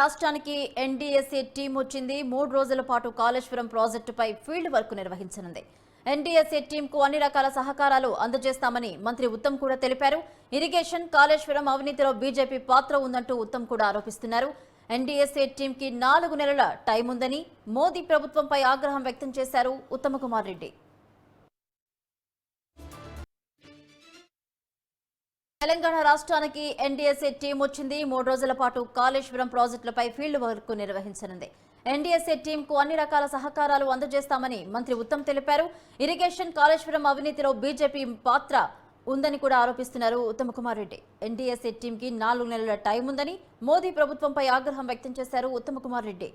రాష్ట్రానికి NDSA team వచ్చింది. 3 రోజుల పాటు కాళేశ్వరం ప్రాజెక్టుపై ఫీల్డ్ వర్క్ నిర్వహించనుంది. ఎన్డీఎస్ఏ టీంకు అన్ని రకాల సహకారాలు అందజేస్తామని మంత్రి ఉత్తమ్ కూడా తెలిపారు. ఇరిగేషన్, కాళేశ్వరం అవినీతిలో బీజేపీ పాత్ర ఉందంటూ ఉత్తమ్ కూడా ఆరోపిస్తున్నారు. ఎన్డీఎస్ఏ టీంకి 4 నెలల టైం ఉందని మోదీ ప్రభుత్వంపై ఆగ్రహం వ్యక్తం చేశారు ఉత్తమకుమార్ రెడ్డి. తెలంగాణ రాష్ట్రానికి ఎన్డీఎస్ఏ టీం వచ్చింది. 3 రోజుల పాటు కాళేశ్వరం ప్రాజెక్టులపై ఫీల్డ్ వర్క్ నిర్వహించనుంది. ఎన్డీఎస్ఏ టీంకు అన్ని రకాల సహకారాలు అందజేస్తామని మంత్రి ఉత్తమ్ తెలిపారు. ఇరిగేషన్, కాళేశ్వరం అవినీతిలో బీజేపీ పాత్ర ఉందని కూడా ఆరోపిస్తున్నారు ఉత్తమకుమార్ రెడ్డి. ఎన్డీఎస్ఏ టీంకి 4 నెలల టైం ఉందని మోదీ ప్రభుత్వంపై ఆగ్రహం వ్యక్తం చేశారు ఉత్తమకుమార్ రెడ్డి.